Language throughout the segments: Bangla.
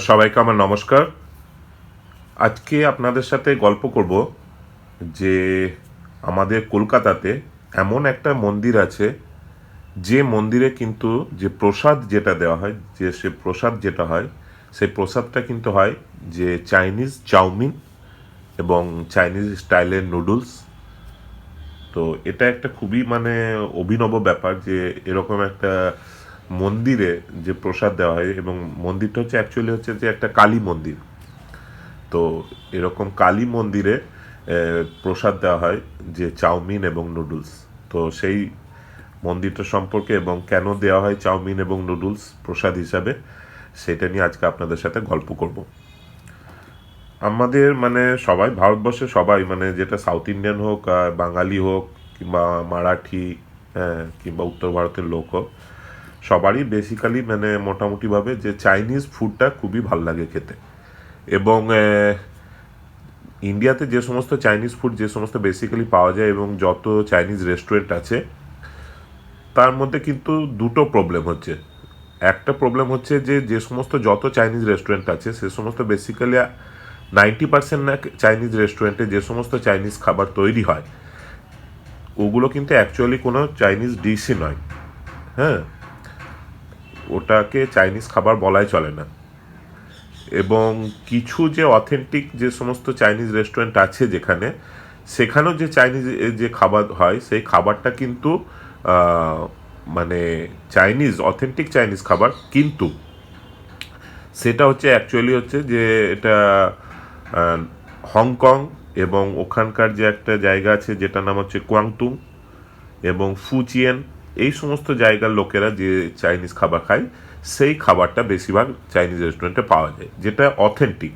সবাইকে আমার নমস্কার। আজকে আপনাদের সাথে গল্প করব যে আমাদের কলকাতাতে এমন একটা মন্দির আছে, যে মন্দিরে কিন্তু যে প্রসাদ যেটা দেওয়া হয়, যে সে প্রসাদ যেটা হয়, সেই প্রসাদটা কিন্তু হয় যে চাইনিজ চাউমিন এবং চাইনিজ স্টাইলের নুডলস। তো এটা একটা খুবই অভিনব ব্যাপার যে এরকম একটা মন্দিরে যে প্রসাদ দেওয়া হয়, এবং মন্দিরটা হচ্ছে অ্যাকচুয়ালি হচ্ছে যে একটা কালী মন্দির। তো এরকম কালী মন্দিরে প্রসাদ দেওয়া হয় যে চাউমিন এবং নুডলস। তো সেই মন্দিরটা সম্পর্কে এবং কেন দেওয়া হয় চাউমিন এবং নুডলস প্রসাদ হিসাবে, সেটা নিয়ে আজকে আপনাদের সাথে গল্প করব। আমাদের সবাই, ভারতবর্ষে সবাই, যেটা সাউথ ইন্ডিয়ান হোক, বাঙালি হোক, কিংবা মারাঠি, হ্যাঁ, কিংবা উত্তর ভারতের লোক হোক, সবারই বেসিক্যালি মোটামুটিভাবে যে চাইনিজ ফুডটা খুবই ভাল লাগে খেতে। এবং ইন্ডিয়াতে যে সমস্ত চাইনিজ ফুড যে সমস্ত বেসিক্যালি পাওয়া যায় এবং যত চাইনিজ রেস্টুরেন্ট আছে, তার মধ্যে কিন্তু দুটো প্রবলেম হচ্ছে। একটা প্রবলেম হচ্ছে যে যে সমস্ত যত চাইনিজ রেস্টুরেন্ট আছে, সে সমস্ত বেসিক্যালি 90% না চাইনিজ রেস্টুরেন্টে যে সমস্ত চাইনিজ খাবার তৈরি হয়, ওগুলো কিন্তু অ্যাকচুয়ালি কোনো চাইনিজ ডিশই নয়। হ্যাঁ, ওটাকে চাইনিজ খাবার বলাই চলে না। এবং কিছু যে অথেন্টিক যে সমস্ত চাইনিজ রেস্টুরেন্ট আছে যেখানে, সেখানেও যে চাইনিজ যে খাবার হয়, সেই খাবারটা কিন্তু আহ, মানে চাইনিজ, অথেন্টিক চাইনিজ খাবার, কিন্তু সেটা হচ্ছে অ্যাকচুয়ালি হচ্ছে যে এটা আহ, হংকং এবং ওখানকার যে একটা জায়গা আছে যেটার নাম হচ্ছে কোয়াংতুং এবং ফুচিয়েন, এই সমস্ত জায়গার লোকেরা যে চাইনিজ খাবার খায়, সেই খাবারটা বেশিরভাগ চাইনিজ রেস্টুরেন্টে পাওয়া যায়, যেটা অথেন্টিক।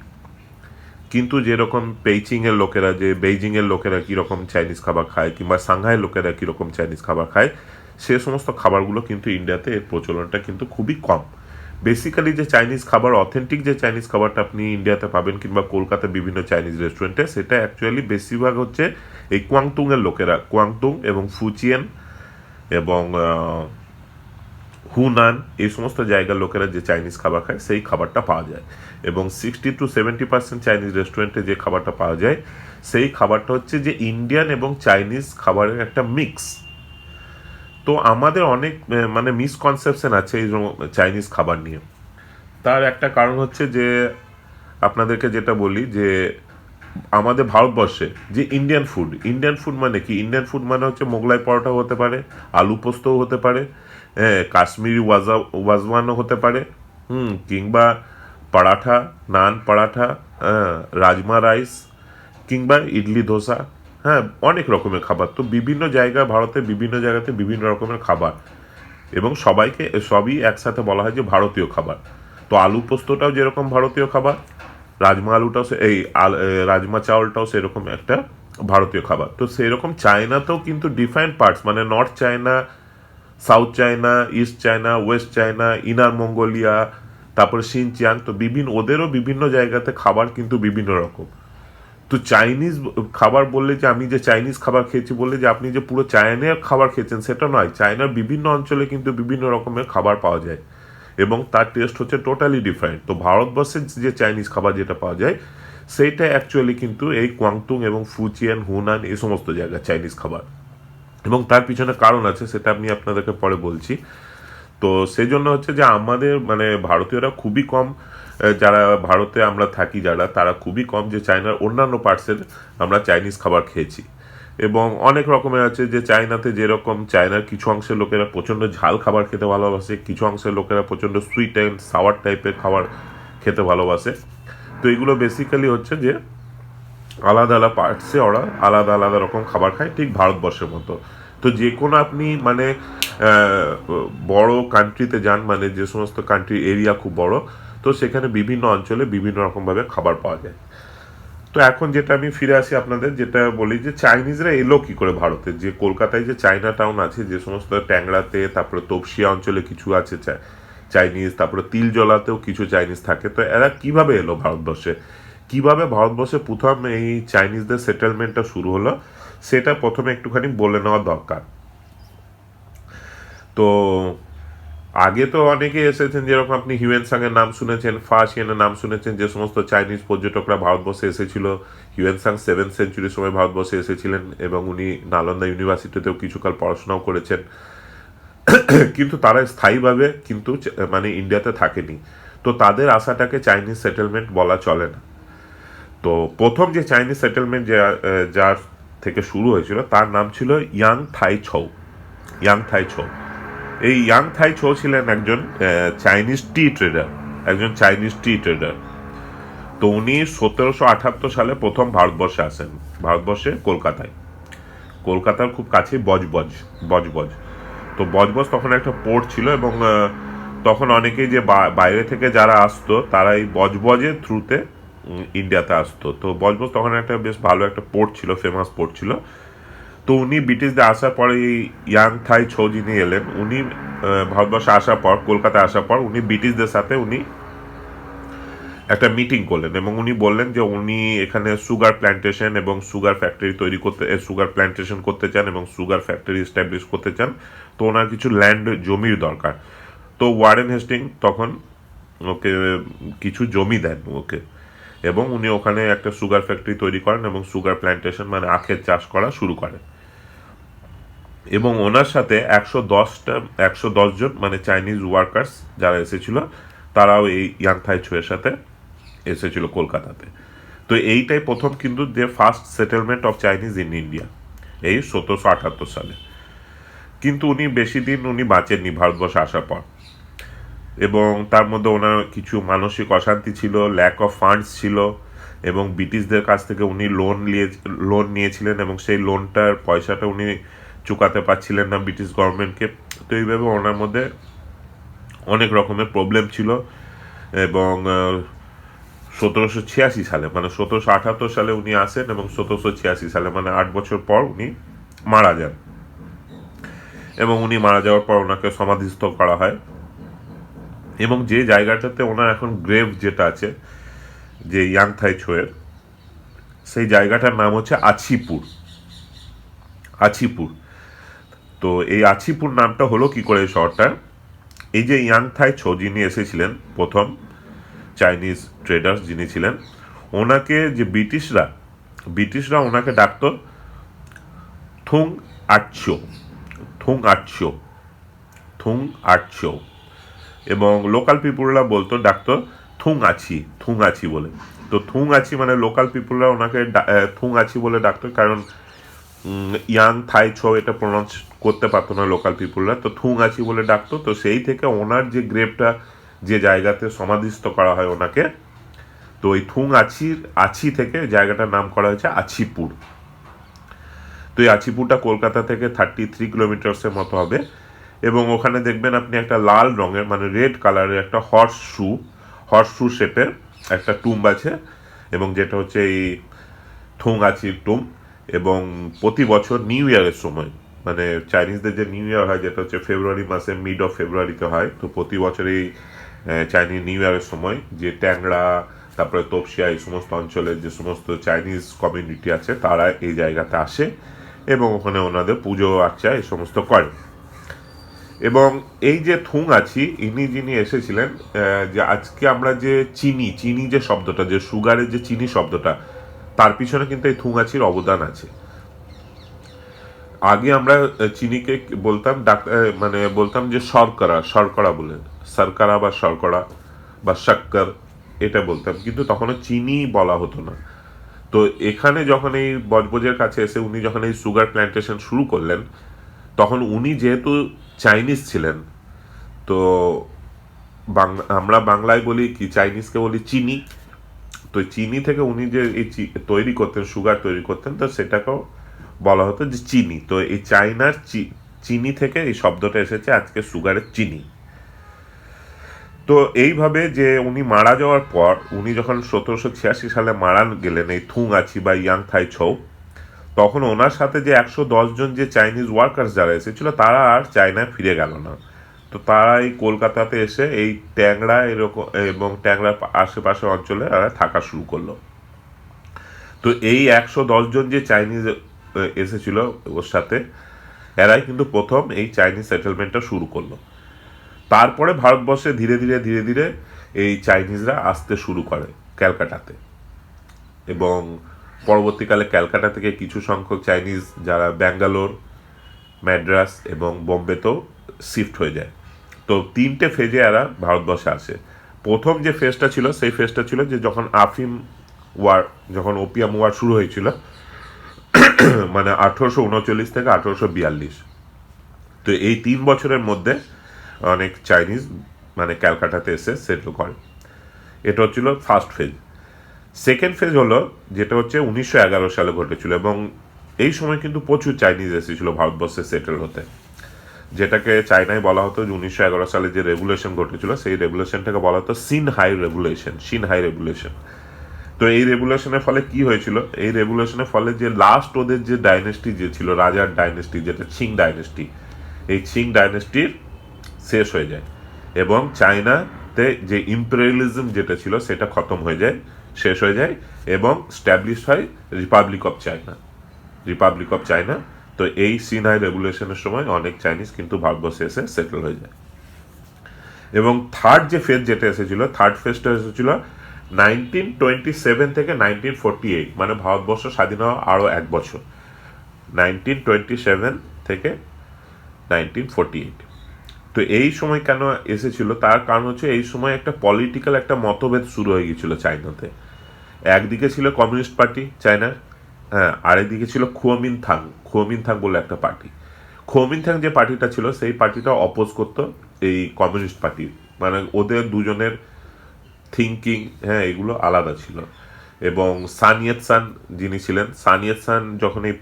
কিন্তু যেরকম পেইচিংয়ের লোকেরা, যে বেইজিংয়ের লোকেরা কীরকম চাইনিজ খাবার খায়, কিংবা সাংহাইয়ের লোকেরা কীরকম চাইনিজ খাবার খায়, সে সমস্ত খাবারগুলো কিন্তু ইন্ডিয়াতে এর প্রচলনটা কিন্তু খুবই কম। বেসিক্যালি যে চাইনিজ খাবার, অথেন্টিক যে চাইনিজ খাবারটা আপনি ইন্ডিয়াতে পাবেন কিংবা কলকাতার বিভিন্ন চাইনিজ রেস্টুরেন্টে, সেটা অ্যাকচুয়ালি বেশিরভাগ হচ্ছে এই কোয়াংতুংয়ের লোকেরা, কোয়াংতুং এবং ফুচিয়েন এবং হুনান, এই সমস্ত জায়গার লোকেরা যে চাইনিজ খাবার খায়, সেই খাবারটা পাওয়া যায়। এবং 60-70% চাইনিজ রেস্টুরেন্টে যে খাবারটা পাওয়া যায়, সেই খাবারটা হচ্ছে যে ইন্ডিয়ান এবং চাইনিজ খাবারের একটা মিক্স। তো আমাদের অনেক মিসকনসেপশন আছে এই চাইনিজ খাবার নিয়ে। তার একটা কারণ হচ্ছে যে আপনাদেরকে যেটা বলি যে আমাদের ভারতবর্ষে যে ইন্ডিয়ান ফুড মানে কি, ইন্ডিয়ান ফুড মানে হচ্ছে মোগলাই পরোটাও হতে পারে, আলু পোস্তও হতে পারে, হ্যাঁ, কাশ্মীরি ওয়াজওয়ানও হতে পারে, কিংবা পরাঠা, নান পরাঠা, হ্যাঁ, রাজমা রাইস, কিংবা ইডলি ধোসা। হ্যাঁ, অনেক রকমের খাবার। তো বিভিন্ন জায়গা, ভারতের বিভিন্ন জায়গাতে বিভিন্ন রকমের খাবার, এবং সবই একসাথে বলা হয় যে ভারতীয় খাবার। তো আলু পোস্তটাও যেরকম ভারতীয় খাবার, রাজমা আলুটাও রাজমা চাউলটাও সেরকম একটা ভারতীয় খাবার। তো সেরকম চায়নাতেও কিন্তু different parts, north China, south China, east China, West China, inner Mongolia, তারপরে সিনচিয়াং, তো ওদেরও বিভিন্ন জায়গাতে খাবার কিন্তু বিভিন্ন রকম। তো চাইনিজ খাবার বললে যে আমি যে চাইনিজ খাবার খেয়েছি বললে যে আপনি যে পুরো চায়নার খাবার খেয়েছেন, সেটা নয়। চায়নার বিভিন্ন অঞ্চলে কিন্তু বিভিন্ন রকমের খাবার পাওয়া যায় এবং তার টেস্ট হচ্ছে টোটালি ডিফারেন্ট। তো ভারতবর্ষের যে চাইনিজ খাবার যেটা পাওয়া যায়, সেইটা অ্যাকচুয়ালি কিন্তু এই কোয়াংতুং এবং ফুচিয়ান, হুনান, এই সমস্ত জায়গায় চাইনিজ খাবার। এবং তার পিছনে কারণ আছে, সেটা আমি আপনাদেরকে পরে বলছি। তো সেই জন্য হচ্ছে যে আমাদের ভারতীয়রা খুবই কম, যারা ভারতে আমরা থাকি যারা, তারা খুবই কম যে চায়নার অন্যান্য পার্টসের আমরা চাইনিজ খাবার খেয়েছি। এবং অনেক রকমের আছে, যে চায়নাতে যেরকম চায়নার কিছু অংশের লোকেরা প্রচণ্ড ঝাল খাবার খেতে ভালোবাসে, কিছু অংশের লোকেরা প্রচণ্ড সুইট অ্যান্ড সাওয়ার টাইপের খাবার খেতে ভালোবাসে। তো এগুলো বেসিক্যালি হচ্ছে যে আলাদা আলাদা পার্টসে ওরা আলাদা আলাদা রকম খাবার খায়, ঠিক ভারতবর্ষের মতো। তো যে কোনো আপনি বড় কান্ট্রিতে যান, যে সমস্ত কান্ট্রি এরিয়া খুব বড়, তো সেখানে বিভিন্ন অঞ্চলে বিভিন্ন রকমভাবে খাবার পাওয়া যায়। তো এখন যেটা আমি ফিরে আসি আপনাদের, যেটা বলি যে চাইনিজরা এলো কি করে ভারতে, যে কলকাতায় যে চায়না টাউন আছে, যে সমস্ত ট্যাংরাতে, তারপরে তপসিয়া অঞ্চলে কিছু আছে চাইনিজ, তারপরে তিলজলাতেও কিছু চাইনিজ থাকে। তো এরা কিভাবে এলো ভারতবর্ষে, কিভাবে ভারতবর্ষে প্রথম এই চাইনিজদের সেটেলমেন্টটা শুরু হলো, সেটা প্রথমে একটুখানি বলে নেওয়া দরকার। তো আগে তো অনেকেই এসেছেন, যেরকম আপনি হিউয়েন সাংয়ের নাম শুনেছেন, ফাশিয়ানের নাম শুনেছেন, যে সমস্ত চাইনিজ পর্যটকরা ভারতবর্ষে এসেছিল। হিউয়েন সাং 7th সেঞ্চুরির সময় ভারতবর্ষে এসেছিলেন এবং উনি নালন্দা ইউনিভার্সিটিতেও কিছুকাল পড়াশোনাও করেছেন। কিন্তু তারা স্থায়ীভাবে কিন্তু মানে ইন্ডিয়াতে থাকেনি। তো তাদের আশাটাকে চাইনিজ সেটেলমেন্ট বলা চলে না। তো প্রথম যে চাইনিজ সেটেলমেন্ট যার থেকে শুরু হয়েছিল তার নাম ছিল ইয়াং থাই ছৌ। ইয়াং থাই ছৌ, এই ইয়াং থাই ছৌ ছিলেন একজন চাইনিজ টি ট্রেডার, একজন চাইনিজ টি ট্রেডার। তো উনি 1778 সালে প্রথম ভারতবর্ষে আসেন, ভারতবর্ষে কলকাতায়, কলকাতার খুব কাছে বজবজ। বজবজ, তো বজবজ তখন একটা পোর্ট ছিল, এবং তখন অনেকেই যে বাইরে থেকে যারা আসতো তারা এই বজবজের থ্রুতে ইন্ডিয়াতে আসতো। তো বজবজ তখন একটা বেশ ভালো একটা পোর্ট ছিল, ফেমাস পোর্ট ছিল। তো উনি ব্রিটিশদের আসার পরে এই ইয়াং থাই ছৌ যিনি এলেন, উনি ভারতবর্ষে আসার পর, কলকাতায় আসার পর উনি ব্রিটিশদের সাথে উনি একটা মিটিং করলেন, এবং উনি বললেন যে উনি এখানে সুগার প্ল্যান্টেশন এবং সুগার ফ্যাক্টরি তৈরি করতে, সুগার প্ল্যান্টেশন করতে চান এবং সুগার ফ্যাক্টরি এস্টাবলিশ করতে চান। তো ওনার কিছু ল্যান্ড, জমির দরকার। তো ওয়ারেন হেস্টিং তখন ওকে কিছু জমি দেন ওকে, এবং উনি ওখানে একটা সুগার ফ্যাক্টরি তৈরি করেন এবং সুগার প্ল্যান্টেশন মানে আখের চাষ করা শুরু করেন। এবং ওনার সাথে 110 জন মানে চাইনিজ ওয়ার্কার্স যারা এসেছিল, তারাও এই ইয়াং থাই ছৌয়ের সাথে এসেছিল কলকাতাতে। তো এইটাই প্রথম কিন্তু যে first settlement of Chinese in India, এই 1778 সালে। কিন্তু উনি বেশি দিন উনি বাঁচেননি ভারতবর্ষে আসার পর, এবং তার মধ্যে ওনার কিছু মানসিক অশান্তি ছিল, ল্যাক অফ ফান্ডস ছিল, এবং ব্রিটিশদের কাছ থেকে উনি লোন নিয়েছিলেন, এবং সেই লোনটার পয়সাটা উনি চুকাতে পারছিলেন না ব্রিটিশ গভর্নমেন্টকে। তো এইভাবে ওনার মধ্যে অনেক রকমের প্রবলেম ছিল। এবং 1786 সালে, মানে 1778 সালে উনি আসেন, এবং 1786 সালে মানে 8 বছর পর উনি মারা যান। এবং উনি মারা যাওয়ার পর ওনাকে সমাধিস্থ করা হয়, এবং যে জায়গাটাতে ওনার এখন গ্রেভ যেটা আছে, যে ইয়াং থাই ছৌয়ের, সেই জায়গাটার নাম হচ্ছে আছিপুর। আছিপুর। তো এই আছিপুর নামটা হলো কি করে এই শহরটা, এই যে ইয়াং থাই ছৌ যিনি এসেছিলেন প্রথম চাইনিজ ট্রেডার্স যিনি ছিলেন, ওনাকে যে ব্রিটিশরা ওনাকে ডাকতো থুং আটশো, থুং আটশো, থুং আটশো, এবং লোকাল পিপুলরা বলতো, ডাকতো থুং আছি, থুং আছি বলে। তো থুং আছি মানে লোকাল পিপুলরা ওনাকে থুং আছি বলে ডাকতো, কারণ ইয়াং থাই ছৌ এটা প্রনাউন্স করতে পারতো না লোকাল পিপুলরা, তো থুং আছি বলে ডাকতো। তো সেই থেকে ওনার যে গ্রেভটা, যে জায়গাতে সমাধিস্থ করা হয় ওনাকে, তো ওই থুং আছি থেকে জায়গাটার নাম করা হয়েছে আছিপুর। তো এই আছিপুরটা কলকাতা থেকে 33 কিলোমিটার্সের মতো হবে, এবং ওখানে দেখবেন আপনি একটা লাল রঙের মানে রেড কালারের একটা হর্স শু শেপের একটা টুম্ব আছে, এবং যেটা হচ্ছে এই থুং আছির টুম্ব। এবং প্রতি বছর নিউ ইয়ারের সময়, মানে চাইনিজদের যে নিউ ইয়ার হয় যেটা হচ্ছে ফেব্রুয়ারি মাসে, মিড অফ ফেব্রুয়ারিতে হয়, তো প্রতি বছর এই চাইনিজ নিউ ইয়ারের সময় যে ট্যাংরা, তারপরে তপসিয়া, এই সমস্ত অঞ্চলের যে সমস্ত চাইনিজ কমিউনিটি আছে তারা এই জায়গাতে আসে, এবং ওখানে ওনাদের পুজো আর্চা এই সমস্ত করে। এবং এই যে থুং আছি, ইনি যিনি এসেছিলেন, যে আজকে আমরা যে চিনি যে শব্দটা, যে সুগারের যে চিনি শব্দটা, তার পিছনে কিন্তু এই থুং আছির অবদান আছে। আগে আমরা চিনিকে বলতাম মানে বলতাম যে শর্করা বলে, শর্করা বা শর্করা বা শক্কর, এটা বলতাম, কিন্তু তখনও চিনি বলা হতো না। তো এখানে যখন এই বজবজের কাছে এসে উনি যখন এই সুগার প্ল্যান্টেশন শুরু করলেন, তখন উনি যেহেতু চাইনিজ ছিলেন, তো আমরা বাংলায় বলি কি, চাইনিজকে বলি চিনি। তো চিনি থেকে উনি যে এই তৈরি করতেন, সুগার তৈরি করতেন, তো সেটাকেও বলা হতো যে চিনি। তো এই চাইনার চিনি থেকে এই শব্দটা এসেছে আজকে সুগারের চিনি। তো এইভাবে যে উনি মারা যাওয়ার পর, উনি যখন 1786 সালে মারা গেলেন, এই থুং আছি বা ইয়াং থাই ছৌ, তখন ওনার সাথে যে 110 জন যে চাইনিজ ওয়ার্কার্স যারা এসেছিল, তারা আর চায়নায় ফিরে গেল না। তো তারা এই কলকাতাতে এসে এই ট্যাংরা এরকম এবং ট্যাংরার আশেপাশে অঞ্চলে তারা থাকা শুরু করলো। তো এই 110 জন যে চাইনিজ এসেছিল ওর সাথে, এরাই কিন্তু প্রথম এই চাইনিজ সেটেলমেন্টটা শুরু করলো। তারপরে ভারতবর্ষে ধীরে ধীরে ধীরে ধীরে এই চাইনিজরা আসতে শুরু করে ক্যালকাটাতে, এবং পরবর্তীকালে ক্যালকাটা থেকে কিছু সংখ্যক চাইনিজ যারা ব্যাঙ্গালোর, ম্যাড্রাস এবং বোম্বেতেও শিফট হয়ে যায়। তো 3টে ফেজে এরা ভারতবর্ষে আসে। প্রথম যে ফেজটা ছিল সেই ফেজটা ছিল যে যখন আফিম ওয়ার, যখন ওপিয়াম ওয়ার শুরু হয়েছিল, মানে 1839 থেকে 1842। তো এই 3 বছরের মধ্যে অনেক চাইনিজ মানে ক্যালকাটাতে এসে সেটেল করে। এটা হচ্ছিল ফার্স্ট ফেজ। সেকেন্ড ফেজ হলো যেটা হচ্ছে 1911 সালে ঘটেছিল, এবং এই সময় কিন্তু প্রচুর চাইনিজ এসেছিল ভারতবর্ষে সেটেল হতে, যেটাকে চায়নায় বলা হতো যে 1911 সালে যে রেভুলেশন ঘটেছিল সেই রেভুলেশনটাকে বলা হতো সিনহাই রেভুলেশন। তো এই রেভুলেশনের ফলে কি হয়েছিল, এই রেভুলেশনের ফলে যে লাস্ট ওদের যে ডাইনেস্টি যে ছিল, রাজার ডাইনেস্টি, যেটা চিং ডাইনেস্টি, এই চিং ডাইনেস্টির শেষ হয়ে যায়, এবং চায়নাতে যে ইম্পেরিয়ালিজম যেটা ছিল সেটা খতম হয়ে যায়, শেষ হয়ে যায়, এবং স্ট্যাবলিশ হয় রিপাবলিক অফ চায়না। তো এই সিনহাই রেভুলেশনের সময় অনেক চাইনিজ কিন্তু ভারতবর্ষে এসে সেটেল হয়ে যায়। এবং থার্ড যে ফেজ যেটা এসেছিল, থার্ড ফেজটা এসেছিল 1927 থেকে 1948, মানে ভারতবর্ষ স্বাধীন হওয়া আরও 1 বছর, 1927 থেকে 1948। তো এই সময় কেন এসেছিল তার কারণ হচ্ছে এই সময় একটা পলিটিক্যাল একটা মতভেদ শুরু হয়ে গিয়েছিল চায়নাতে। একদিকে ছিল কমিউনিস্ট পার্টি চায়নার, হ্যাঁ, আরেকদিকে ছিল খুয়োমিনথাং বলে একটা পার্টি। খুয়োমিনথাং যে পার্টিটা ছিল সেই পার্টিটা অপোজ করতো এই কমিউনিস্ট পার্টি, মানে ওদের দুজনের থিঙ্কিং, হ্যাঁ, এগুলো আলাদা ছিল। এবং সান যিনি ছিলেন, সান যখন এই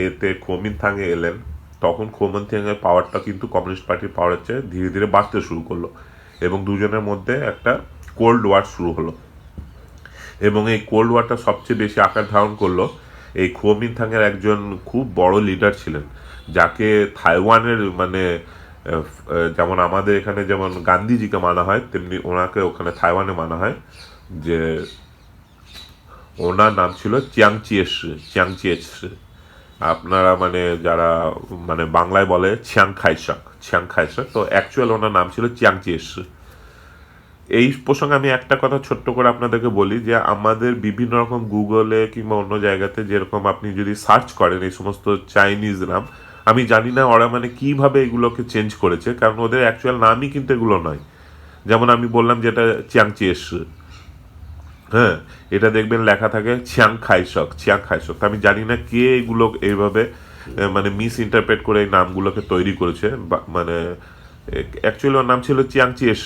এতে খুয়োমিনথাংয়ে এলেন, তখন খুয়োমিনথাংয়ের পাওয়ারটা কিন্তু কমিউনিস্ট পার্টির পাওয়ারের চেয়ে ধীরে ধীরে বাড়তে শুরু করলো, এবং দুজনের মধ্যে একটা কোল্ড ওয়ার শুরু হলো। এবং এই কোল্ড ওয়ারটা সবচেয়ে বেশি আকার ধারণ করলো এই খুয়োমিনথাংয়ের একজন খুব বড় লিডার ছিলেন, যাকে থাইওয়ানের মানে যেমন আমাদের এখানে যেমন গান্ধীজিকে মানা হয়, তেমনি ওনাকে ওখানে থাইওয়ানে মানা হয়, যে ওনার নাম ছিল চিয়াংচিয়েস। আপনারা মানে যারা মানে বাংলায় বলে ছিয়াং খাইশক, তো অ্যাকচুয়াল ওনার নাম ছিল চিয়াংচিয়েস। এই প্রসঙ্গে আমি একটা কথা ছোট্ট করে আপনাদেরকে বলি, যে আমাদের বিভিন্ন রকম গুগলে কিংবা অন্য জায়গাতে যেরকম আপনি যদি সার্চ করেন এই সমস্ত চাইনিজ নাম, আমি জানি না ওরা মানে কিভাবে এগুলোকে চেঞ্জ করেছে, কারণ ওদের অ্যাকচুয়াল নামই কিন্তু এগুলো নয়। যেমন আমি বললাম যেটা চিয়াংচিয়েস, হ্যাঁ, এটা দেখবেন লেখা থাকে চিয়াং খাইশক। তো আমি জানি না কে এগুলো এইভাবে মানে মিস ইন্টারপ্রেট করে এই নামগুলোকে তৈরি করেছে, মানে অ্যাকচুয়ালি ওর নাম ছিল চিয়াংচিয়েস,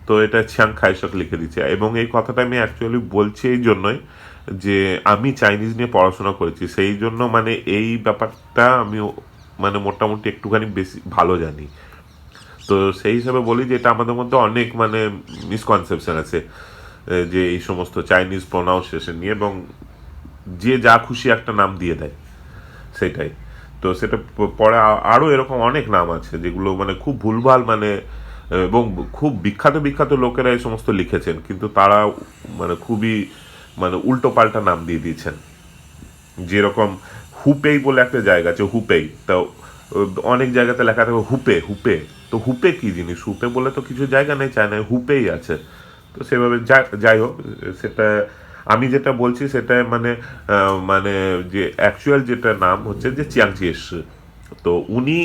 তো এটা চিয়াং খাইশক লিখে দিচ্ছে। এবং এই কথাটা আমি অ্যাকচুয়ালি বলছি এই জন্যই যে আমি চাইনিজ নিয়ে পড়াশোনা করেছি, সেই জন্য মানে এই ব্যাপারটা আমি মানে মোটামুটি একটুখানি বেশি ভালো জানি। তো সেই হিসাবে বলি যে এটা আমাদের মধ্যে অনেক মানে মিসকনসেপশন আছে, যে এই সমস্ত চাইনিজ প্রোনাউন্সিয়েশন নিয়ে, এবং যে যা খুশি একটা নাম দিয়ে দেয় সেটাই। তো সেটা পরে আরও এরকম অনেক নাম আছে যেগুলো মানে খুব ভুলভাল, মানে এবং খুব বিখ্যাত লোকেরা এই সমস্ত লিখেছেন, কিন্তু তারা মানে খুবই মানে উল্টো পাল্টা নাম দিয়ে দিয়েছেন। যেরকম হুপেই বলে একটা জায়গা আছে, হুপেই, তো অনেক জায়গাতে লেখা থাকে হুপে। তো হুপে কি জিনিস? হুপে বলে তো কিছু জায়গা নেই চায়নায়, হুপেই আছে। তো সেভাবে যাই হোক, সেটা আমি যেটা বলছি সেটা মানে মানে যে অ্যাকচুয়াল যেটা নাম হচ্ছে যে চিয়াংচিয়েস। তো উনি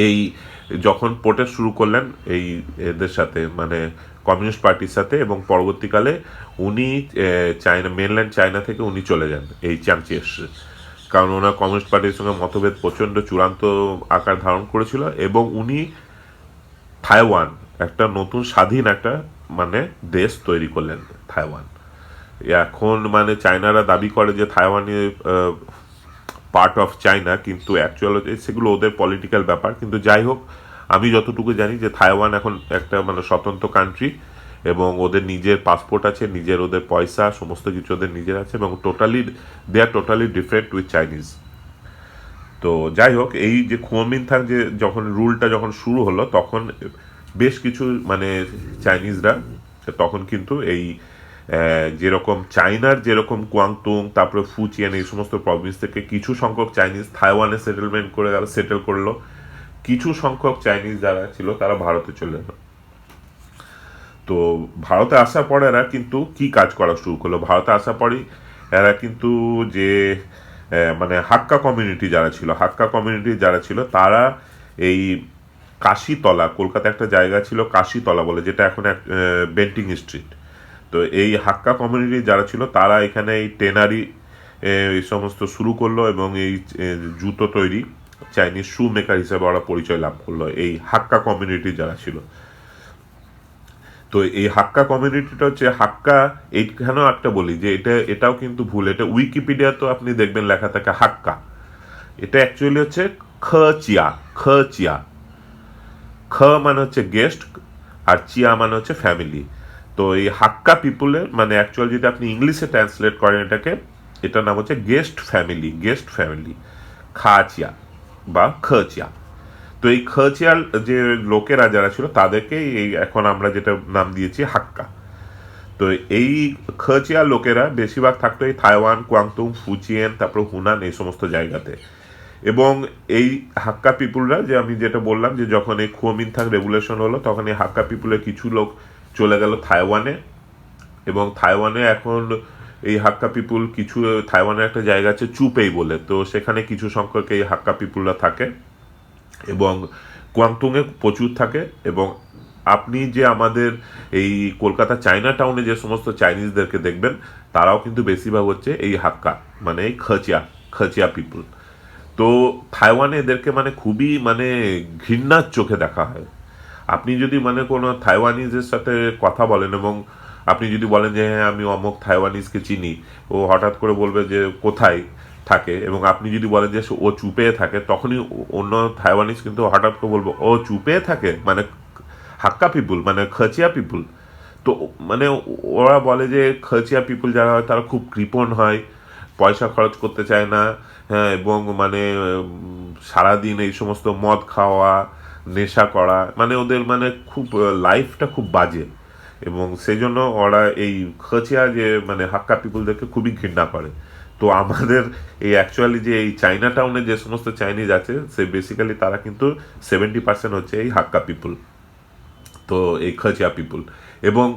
এই যখন প্রোটেস্ট শুরু করলেন এই এদের সাথে, মানে কমিউনিস্ট পার্টির সাথে, এবং পরবর্তীকালে উনি চায়না, মেনল্যান্ড চায়না থেকে উনি চলে যান এই চিয়াংচিয়েস, কারণ ওনার কমিউনিস্ট পার্টির সঙ্গে মতভেদ প্রচণ্ড চূড়ান্ত আকার ধারণ করেছিল, এবং উনি থাইওয়ান একটা নতুন স্বাধীন একটা মানে দেশ তৈরি করলেন, থাইওয়ান। এখন মানে চায়নারা দাবি করে যে থাইওয়ান পার্ট অফ চায়না, কিন্তু অ্যাকচুয়াল সেগুলো ওদের পলিটিক্যাল ব্যাপার। কিন্তু যাই হোক, আমি যতটুকু জানি যে থাইওয়ান এখন একটা মানে স্বতন্ত্র কান্ট্রি, এবং ওদের নিজের পাসপোর্ট আছে, নিজের ওদের পয়সা সমস্ত কিছু ওদের নিজের আছে, এবং দে আর টোটালি ডিফারেন্ট উইথ চাইনিজ। তো যাই হোক, এই যে খুয়োমিনথাং যে যখন রুলটা যখন শুরু হলো, তখন বেশ কিছু মানে চাইনিজরা তখন কিন্তু এই যেরকম চায়নার যেরকম কুয়াংতুং, তারপরে ফুচিয়ান, এই সমস্ত প্রভিন্স থেকে কিছু সংখ্যক চাইনিজ থাইওয়ানে সেটেল করলো। কিছু সংখ্যক চাইনিজ যারা ছিল তারা ভারতে চলে এলো। তো ভারতে আসার পরে এরা কিন্তু কি কাজ করা শুরু করলো, ভারতে আসার পরেই এরা কিন্তু যে মানে হাক্কা কমিউনিটি যারা ছিল তারা এই কাশিতলা, কলকাতা একটা জায়গা ছিল কাশিতলা বলে, যেটা এখন এক বেন্টিং স্ট্রিট। তো এই হাক্কা কমিউনিটি যারা ছিল তারা এখানে এই টেনারি এই সমস্ত শুরু করলো, এবং এই জুতো তৈরি চাইনিজ শু মেকার হিসেবে ওরা পরিচয় লাভ করলো, এই হাক্কা কমিউনিটি যারা ছিল। তো এই হাক্কা কমিউনিটিটা হচ্ছে হাক্কা, এইখানেও একটা বলি যে এটাও কিন্তু ভুল, এটা উইকিপিডিয়া তো আপনি দেখবেন লেখা থাকে হাক্কা, এটা অ্যাকচুয়ালি হচ্ছে খচিয়া। খচিয়া, খ মানে হচ্ছে গেস্ট, আর চিয়া মানে হচ্ছে ফ্যামিলি। তো এই হাক্কা পিপুলের মানে অ্যাকচুয়াল যদি আপনি ইংলিশে ট্রান্সলেট করেন এটাকে, এটার নাম হচ্ছে গেস্ট ফ্যামিলি, খাচিয়া বা খচিয়া। তো এই খচিয়াল যে লোকেরা যারা ছিল তাদেরকে এই এখন আমরা যেটা নাম দিয়েছি হাক্কা। তো এই খচিয়া লোকেরা বেশিরভাগ থাকতো এই থাইওয়ান, কোয়াংতুং, ফুচিয়েন, তারপর হুনান, এই সমস্ত জায়গাতে। এবং এই হাক্কা পিপুলরা, যে আমি যেটা বললাম যে যখন এই কুওমিনথাং রেগুলেশন হলো তখন এই হাক্কা পিপুলের কিছু লোক চলে গেল থাইওয়ানে, এবং থাইওয়ানে এখন এই হাক্কা পিপুল কিছু, থাইওয়ানের একটা জায়গা আছে চুপেই বলে, তো সেখানে কিছু সংখ্যক এই হাক্কা পিপুলরা থাকে, এবং কোয়াংতুংয়ে প্রচুর থাকে। এবং আপনি যে আমাদের এই কলকাতা চায়না টাউনে যে সমস্ত চাইনিজদেরকে দেখবেন তারাও কিন্তু বেশিরভাগ হচ্ছে এই হাক্কা, মানে এই খচিয়া পিপুল। তো থাইওয়ানে এদেরকে মানে খুবই মানে ঘৃণার চোখে দেখা হয়। আপনি যদি মানে কোনো থাইওয়ানিজের সাথে কথা বলেন, এবং আপনি যদি বলেন যে হ্যাঁ আমি অমুক থাইওয়ানিজকে চিনি, ও হঠাৎ করে বলবে যে কোথায় থাকে, এবং আপনি যদি বলেন যে ও চুপে থাকে, তখনই অন্য থাইওয়ানিজ কিন্তু হঠাৎ করে বলবো ও চুপে থাকে, মানে হাক্কা পিপুল মানে খচিয়া পিপুল। তো মানে ওরা বলে যে খচিয়া পিপুল যারা হয় তারা খুব কৃপণ হয়, পয়সা খরচ করতে চায় না, হ্যাঁ, এবং মানে সারাদিন এই সমস্ত মদ খাওয়া, নেশা করা, মানে ওদের মানে খুব লাইফটা খুব বাজে, এবং সেই জন্য ওরা এই খচিয়া যে মানে হাক্কা পিপুলদেরকে খুবই ঘৃণা করে। তো আমাদের এই অ্যাকচুয়ালি যে এই চাইনা টাউনে যে সমস্ত চাইনিজ আছে সে বেসিক্যালি তারা কিন্তু 70% হচ্ছে এই হাক্কা পিপুল, তো এই খচিয়া পিপুল। এবং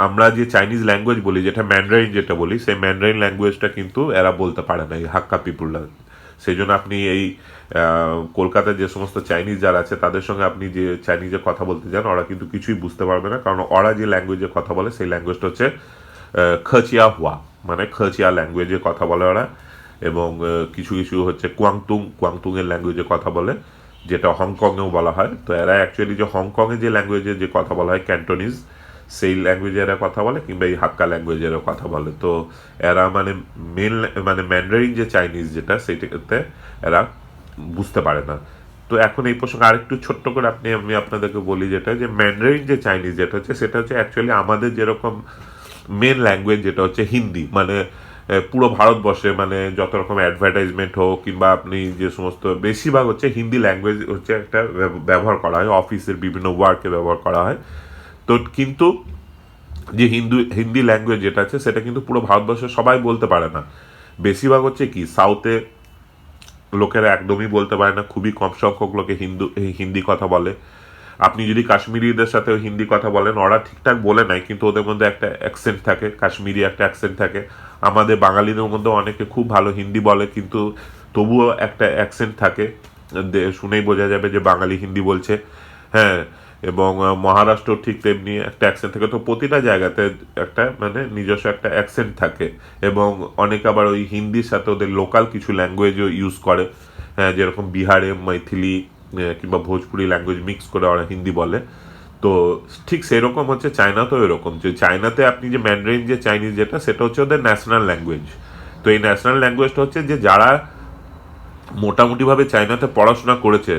আমরা যে চাইনিজ ল্যাঙ্গুয়েজ বলি, যেটা ম্যান্ডারিন যেটা বলি, সেই ম্যান্ডারিন ল্যাঙ্গুয়েজটা কিন্তু এরা বলতে পারে না, এই হাক্কা পিপুলরা। সেই জন্য আপনি এই কলকাতায় যে সমস্ত চাইনিজ যারা আছে তাদের সঙ্গে আপনি যে চাইনিজে কথা বলতে যান, ওরা কিন্তু কিছুই বুঝতে পারবে না, কারণ ওরা যে ল্যাঙ্গুয়েজে কথা বলে সেই ল্যাঙ্গুয়েজটা হচ্ছে খচিয়া হুয়া, মানে খচিয়া ল্যাঙ্গুয়েজে কথা বলে ওরা। এবং কিছু কিছু হচ্ছে কোয়াংতুংয়ের ল্যাঙ্গুয়েজে কথা বলে, যেটা হংকংয়েও বলা হয়। তো এরা অ্যাকচুয়ালি যে হংকংয়ে যে ল্যাঙ্গুয়েজে যে কথা বলা হয় ক্যান্টোনিজ, সেই ল্যাঙ্গুয়েজে এরা কথা বলে, কিংবা এই হাক্কা ল্যাঙ্গুয়েজে এরা কথা বলে। তো এরা মানে মেন মানে ম্যান্ডারিন যে চাইনিজ যেটা, সেইটাতে এরা বুঝতে পারে না। তো এখন এই প্রসঙ্গে আরেকটু ছোট্ট করে আমি আপনাদেরকে বলি, যেটা যে ম্যান্ডারিন যে চাইনিজ যেটা হচ্ছে, সেটা হচ্ছে অ্যাকচুয়ালি আমাদের যেরকম মেন ল্যাঙ্গুয়েজ যেটা হচ্ছে হিন্দি, মানে পুরো ভারতবর্ষে মানে যত রকম অ্যাডভার্টাইজমেন্ট হোক, কিংবা আপনি যে সমস্ত বেশিরভাগ হচ্ছে হিন্দি ল্যাঙ্গুয়েজ হচ্ছে একটা ব্যবহার করা হয়, অফিসের বিভিন্ন ওয়ার্কে ব্যবহার করা হয়। তো কিন্তু যে হিন্দি ল্যাঙ্গুয়েজ যেটা আছে সেটা কিন্তু পুরো ভারতবর্ষে সবাই বলতে পারে না। বেশিরভাগ হচ্ছে কি সাউথে লোকেরা একদমই বলতে পারে না, খুবই কম সংখ্যক লোকে হিন্দি কথা বলে। আপনি যদি কাশ্মীরিদের সাথে হিন্দি কথা বলেন, ওরা ঠিকঠাক বলে নাই, কিন্তু ওদের মধ্যে একটা অ্যাকসেন্ট থাকে, কাশ্মীরি একটা অ্যাকসেন্ট থাকে। আমাদের বাঙালিদের মধ্যে অনেকে খুব ভালো হিন্দি বলে, কিন্তু তবুও একটা অ্যাকসেন্ট থাকে, শুনেই বোঝা যাবে যে বাঙালি হিন্দি বলছে। হ্যাঁ, এবং মহারাষ্ট্র ঠিক তেমনি একটা অ্যাকসেন্ট থাকে। তো প্রতিটা জায়গাতে একটা মানে নিজস্ব একটা অ্যাকসেন্ট থাকে, এবং অনেকে আবার ওই হিন্দির সাথে ওদের লোকাল কিছু ল্যাঙ্গুয়েজও ইউজ করে। হ্যাঁ, যেরকম বিহারে মৈথিলি কিংবা ভোজপুরি ল্যাঙ্গুয়েজ মিক্স করে ওরা হিন্দি বলে। তো ঠিক সেরকম হচ্ছে চায়নাতেও এরকম, যে চায়নাতে আপনি যে ম্যান্ডারিন যে চাইনিজ যেটা, সেটা হচ্ছে ওদের ন্যাশনাল ল্যাঙ্গুয়েজ। তো এই ন্যাশনাল ল্যাঙ্গুয়েজটা হচ্ছে যে যারা মোটামুটিভাবে চায়নাতে পড়াশোনা করেছে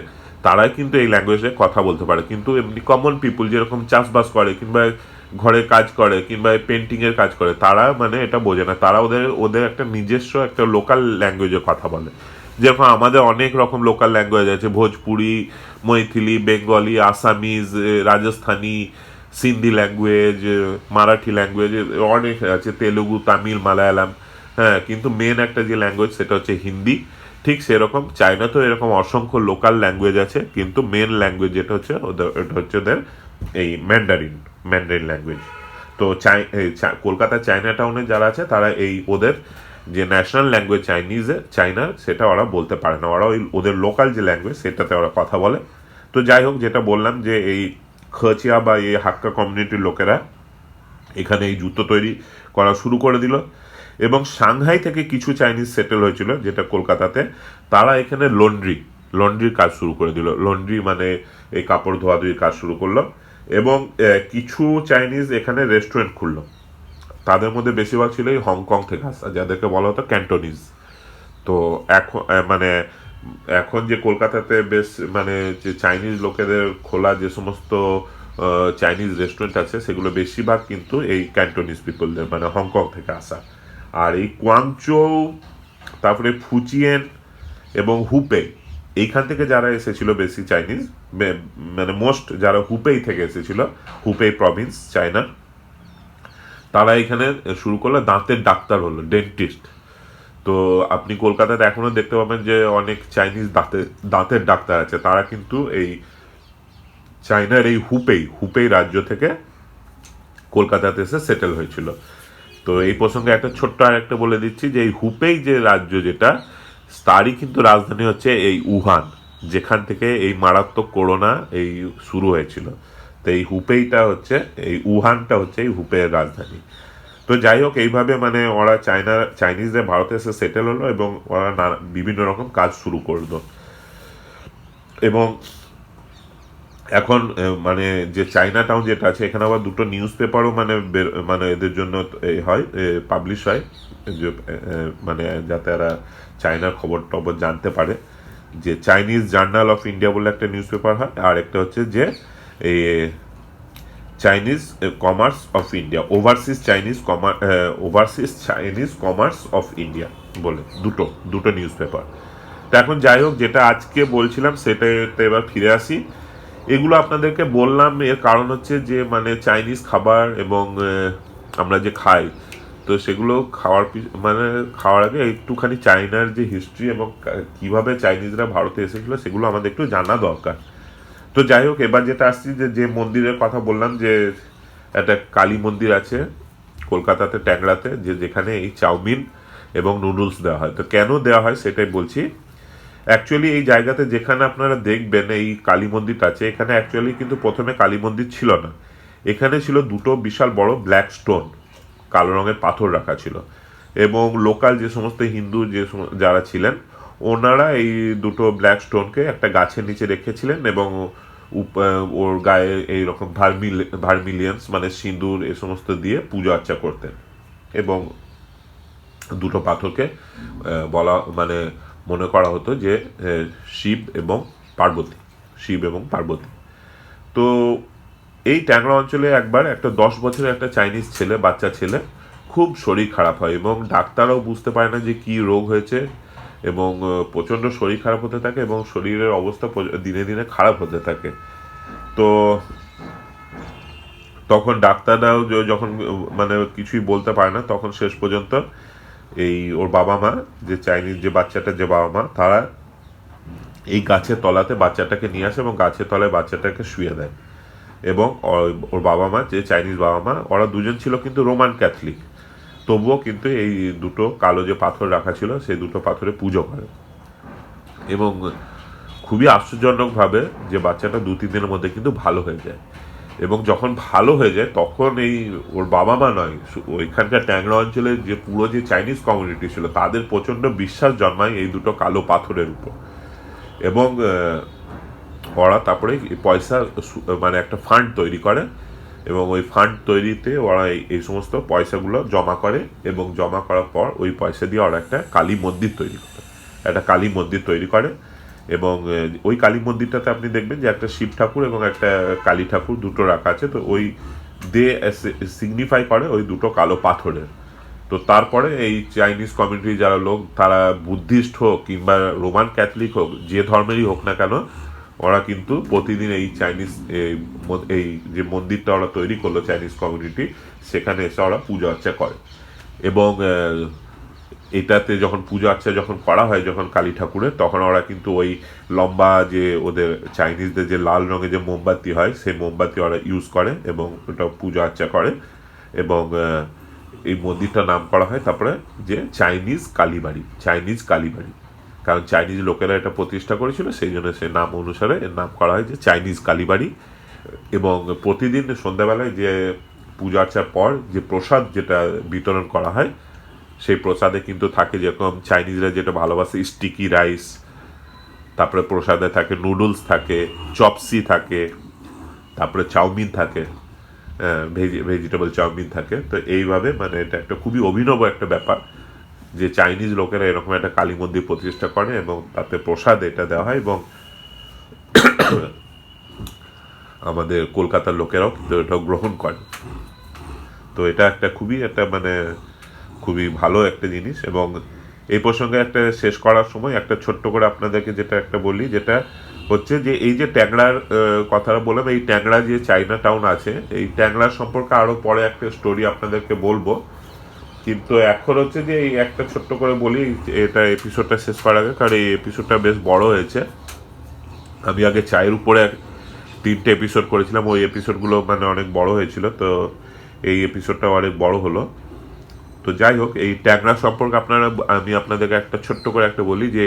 তারাই কিন্তু এই ল্যাঙ্গুয়েজে কথা বলতে পারে, কিন্তু এমনি কমন পিপুল যেরকম চাষবাস করে, কিংবা ঘরে কাজ করে, কিংবা পেন্টিংয়ের কাজ করে, তারা মানে এটা বোঝে না। তারা ওদের ওদের একটা নিজস্ব একটা লোকাল ল্যাঙ্গুয়েজে কথা বলে। যেরকম আমাদের অনেক রকম লোকাল ল্যাঙ্গুয়েজ আছে, Bhojpuri, Maithili, Bengali, Assamese, Rajasthani, Sindhi language, Marathi language, অনেক আছে, তেলুগু, তামিল, মালায়ালাম। হ্যাঁ, কিন্তু মেন একটা যে ল্যাঙ্গুয়েজ সেটা হচ্ছে হিন্দি। ঠিক সেরকম চায়নাতেও এরকম অসংখ্য লোকাল ল্যাঙ্গুয়েজ আছে, কিন্তু মেন ল্যাঙ্গুয়েজ যেটা হচ্ছে এটা হচ্ছে ওদের এই ম্যান্ডারিন ল্যাঙ্গুয়েজ। তো কলকাতা চায়না টাউনে যারা আছে তারা এই ওদের যে ন্যাশনাল ল্যাঙ্গুয়েজ চাইনার সেটা ওরা বলতে পারে না, ওরা ওই ওদের লোকাল যে ল্যাঙ্গুয়েজ সেটাতে ওরা কথা বলে। তো যাই হোক, যেটা বললাম যে এই খচিয়া বা এই হাক্কা কমিউনিটির লোকেরা এখানে এই জুতো তৈরি করা শুরু করে দিল, এবং সাংহাই থেকে কিছু চাইনিজ সেটেল হয়েছিল যেটা কলকাতাতে, তারা এখানে লন্ড্রির কাজ শুরু করে দিল। লন্ড্রি মানে এই কাপড় ধোয়াধুয়ির কাজ শুরু করলো, এবং কিছু চাইনিজ এখানে রেস্টুরেন্ট খুললো। তাদের মধ্যে বেশিরভাগ ছিল এই হংকং থেকে আসা, যাদেরকে বলা হতো ক্যান্টোনিজ। তো এখন এখন যে কলকাতাতে বেশ মানে যে চাইনিজ লোকেদের খোলা যে সমস্ত চাইনিজ রেস্টুরেন্ট আছে সেগুলো বেশিরভাগ কিন্তু এই ক্যান্টোনিজ পিপলদের, মানে হংকং থেকে আসা। আর এই কোয়াংচৌ, তারপরে ফুচিয়েন এবং হুপে, এইখান থেকে যারা এসেছিল বেশি চাইনিজ, মানে মোস্ট যারা হুপেই থেকে এসেছিল, হুপেই প্রভিন্স চায়না, তারা এখানে শুরু করলো দাঁতের ডাক্তার হলো, ডেন্টিস্ট। তো আপনি কলকাতাতে এখনো দেখতে পাবেন যে অনেক চাইনিজ দাঁতের ডাক্তার আছে, তারা কিন্তু এই চায়নার এই হুপেই রাজ্য থেকে কলকাতাতে এসে সেটেল হয়েছিল। তো এই প্রসঙ্গে একটা ছোট্ট আর একটা বলে দিচ্ছি যে এই হুপেই যে রাজ্য যেটা, তারই কিন্তু রাজধানী হচ্ছে এই উহান, যেখান থেকে এই মারাত্মক করোনা এই শুরু হয়েছিল। তো এই হুপেইটা হচ্ছে, এই উহানটা হচ্ছে এই হুপের রাজধানী। তো যাই হোক, এইভাবে মানে ওরা চাইনিজরা ভারতে এসে সেটেল হলো, এবং ওরা বিভিন্ন রকম কাজ শুরু করলো। এবং এখন মানে যে চায়না টাউন যেটা আছে, এখানে আবার দুটো নিউজ পেপারও মানে মানে এদের জন্য হয়, পাবলিশ হয়, যে মানে যাতে এরা চায়নার খবর টবর জানতে পারে। যে চাইনিজ জার্নাল অফ ইন্ডিয়া বলে একটা নিউজ পেপার হয়, আর একটা হচ্ছে যে এই Chinese commerce of India, overseas Chinese commerce of India বলে দুটো নিউজ পেপার। তো এখন যাই হোক, যেটা আজকে বলছিলাম সেটাতে এবার ফিরে আসি। এগুলো আপনাদেরকে বললাম এর কারণ হচ্ছে যে মানে চাইনিজ খাবার এবং আমরা যে খাই, তো সেগুলো খাওয়ার আগে একটুখানি চায়নার যে হিস্ট্রি এবং কিভাবে চাইনিজরা ভারতে এসেছিলো সেগুলো আমাদের একটু জানা দরকার। তো যাই হোক, এবার যেটা আসছি যে মন্দিরের কথা বললাম, যে একটা কালী মন্দির আছে কলকাতাতে ট্যাংরাতে, যেখানে এই চাউমিন এবং নুডলস দেওয়া হয়। তো কেন দেওয়া হয় সেটাই বলছি। অ্যাকচুয়ালি এই জায়গাতে যেখানে আপনারা দেখবেন এই কালী মন্দিরটা আছে, এখানে অ্যাকচুয়ালি কিন্তু প্রথমে কালী মন্দির ছিল না। এখানে ছিল দুটো বিশাল বড় ব্ল্যাক স্টোন, কালো রঙের পাথর রাখা ছিল, এবং লোকাল যে সমস্ত হিন্দু যারা ছিলেন, ওনারা এই দুটো ব্ল্যাক স্টোনকে একটা গাছের নিচে রেখেছিলেন, এবং ওর গায়ে এইরকম ভার্মিলিয়ান্স মানে সিঁদুর এ সমস্ত দিয়ে পুজো আর্চা করতেন। এবং দুটো পাথরকে বলা মানে মনে করা হতো যে শিব এবং পার্বতী। তো এই ট্যাংরা অঞ্চলে একবার একটা 10 বছরের একটা চাইনিজ বাচ্চা ছেলে খুব শরীর খারাপ হয়, এবং ডাক্তারও বুঝতে পারে না যে কি রোগ হয়েছে, এবং প্রচণ্ড শরীর খারাপ হতে থাকে, এবং শরীরের অবস্থা দিনে দিনে খারাপ হতে থাকে। তো তখন ডাক্তাররাও যখন মানে কিছুই বলতে পারে না, তখন শেষ পর্যন্ত এই ওর বাবা মা, যে চাইনিজ যে বাচ্চাটা যে বাবা মা, তারা এই গাছের তলাতে বাচ্চাটাকে নিয়ে আসে এবং গাছের তলায় বাচ্চাটাকে শুয়ে দেয়। এবং ওর বাবা মা, যে চাইনিজ বাবা মা, ওরা দুজন ছিল কিন্তু রোমান ক্যাথলিক, তবুও কিন্তু এই দুটো কালো যে পাথর রাখা ছিল সেই দুটো পাথরে পুজো করে। এবং খুবই আশ্চর্যজনকভাবে যে বাচ্চাটা 2-3 দিনের মধ্যে কিন্তু ভালো হয়ে যায়। এবং যখন ভালো হয়ে যায় তখন এই ওর বাবা মা নয়, ওইখানকার ট্যাংরা অঞ্চলের যে পুরো যে চাইনিজ কমিউনিটি ছিল তাদের প্রচণ্ড বিশ্বাস জন্মায় এই দুটো কালো পাথরের উপর। এবং ওরা তারপরে পয়সা মানে একটা ফান্ড তৈরি করে, এবং ওই ফান্ড তৈরিতে ওরা এই সমস্ত পয়সাগুলো জমা করে, এবং জমা করার পর ওই পয়সা দিয়ে ওরা একটা কালী মন্দির তৈরি করে। এবং ওই কালী মন্দিরটাতে আপনি দেখবেন যে একটা শিব ঠাকুর এবং একটা কালী ঠাকুর দুটো রাখা আছে। তো ওই সিগনিফাই করে ওই দুটো কালো পাথরের। তো তারপরে এই চাইনিজ কমিউনিটি যারা লোক, তারা বুদ্ধিস্ট হোক কিংবা রোমান ক্যাথলিক হোক, যে ধর্মেরই হোক না কেন, ওরা কিন্তু প্রতিদিন এই চাইনিজ এই যে মন্দিরটা ওরা তৈরি করলো চাইনিজ কমিউনিটি, সেখানে এসে ওরা পূজা অর্চা করে। এবং এটাতে যখন পুজো আর্চা যখন করা হয় যখন কালী ঠাকুরের, তখন ওরা কিন্তু ওই লম্বা যে ওদের চাইনিজদের যে লাল রঙের যে মোমবাতি হয় সেই মোমবাতি ওরা ইউজ করে এবং ওটা পুজো আর্চা করে। এবং এই মন্দিরটার নাম করা হয় তারপরে যে চাইনিজ কালীবাড়ি, চাইনিজ কালীবাড়ি, কারণ চাইনিজ লোকেরা এটা প্রতিষ্ঠা করেছিল, সেই জন্য সেই নাম অনুসারে এর নাম করা হয় যে চাইনিজ কালীবাড়ি। এবং প্রতিদিন সন্ধ্যাবেলায় যে পূজা আর্চার পর যে প্রসাদ যেটা বিতরণ করা হয়, সেই প্রসাদে কিন্তু থাকে যেরকম চাইনিজরা যেটা ভালোবাসে স্টিকি রাইস, তারপরে প্রসাদে থাকে নুডলস থাকে, চপসি থাকে, তারপরে চাউমিন থাকে, ভেজিটেবল চাউমিন থাকে। তো এইভাবে মানে এটা একটা খুবই অভিনব একটা ব্যাপার যে চাইনিজ লোকেরা এরকম একটা কালী মন্দির প্রতিষ্ঠা করে এবং তাতে প্রসাদ এটা দেওয়া হয়। এবং আমাদের কলকাতার লোকেরাও কিন্তু এটাও গ্রহণ করে। তো এটা একটা খুবই একটা মানে খুবই ভালো একটা জিনিস। এবং এই প্রসঙ্গে একটা শেষ করার সময় একটা ছোট্ট করে আপনাদেরকে যেটা একটা বলি, যেটা হচ্ছে যে এই যে ট্যাংরার কথাটা বললাম, এই ট্যাংরা যে চাইনা টাউন আছে, এই ট্যাংরার সম্পর্কে আরও পরে একটা স্টোরি আপনাদেরকে বলবো। কিন্তু এখন হচ্ছে যে এই একটা ছোট্ট করে বলি এটা এপিসোডটা শেষ করার আগে, কারণ এই এপিসোডটা বেশ বড় হয়েছে। আমি আগে চায়ের উপরে 3টে এপিসোড করেছিলাম, ওই এপিসোডগুলো মানে অনেক বড় হয়েছিল, তো এই এপিসোডটা অনেক বড় হলো। তো যাই হোক, এই ট্যাংরা সম্পর্কে আমি আপনাদেরকে একটা ছোট্ট করে একটা বলি যে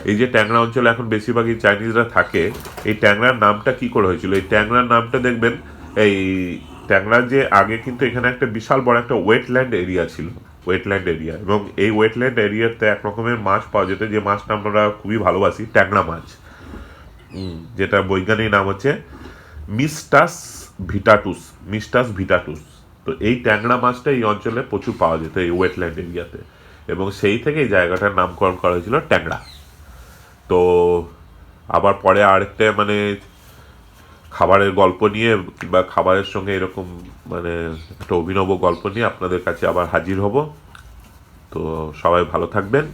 এই যে ট্যাংরা অঞ্চলে এখন বেশিরভাগই চাইনিজরা থাকে, এই ট্যাংরার নামটা কি করে হয়েছিল? এই ট্যাংরার নামটা দেখবেন, এই ট্যাংরার যে আগে কিন্তু এখানে একটা বিশাল বড় একটা ওয়েটল্যান্ড এরিয়া ছিল, ওয়েটল্যান্ড এরিয়া। এবং এই ওয়েটল্যান্ড এরিয়াতে এক রকমের মাছ পাওয়া যেত, যে মাছটা আমরা খুবই ভালোবাসি, ট্যাংরা মাছ, যেটা বৈজ্ঞানিক নাম হচ্ছে মিস্টাস ভিটাটুস, মিস্টাস ভিটাটুস। তো এই ট্যাংরা মাছটা এই অঞ্চলে প্রচুর পাওয়া যেত এই ওয়েটল্যান্ড এরিয়াতে, এবং সেই থেকে এই জায়গাটার নামকরণ করা হয়েছিল ট্যাংরা। তো আবার পরে আরেকটা মানে খাবারের গল্প নিয়ে কিংবা খাবারের সঙ্গে এরকম মানে একটা অভিনব গল্প নিয়ে আপনাদের কাছে আবার হাজির হব। তো সবাই ভালো থাকবেন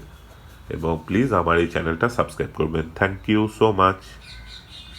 এবং প্লিজ আমার এই চ্যানেলটা সাবস্ক্রাইব করবেন। Thank you so much.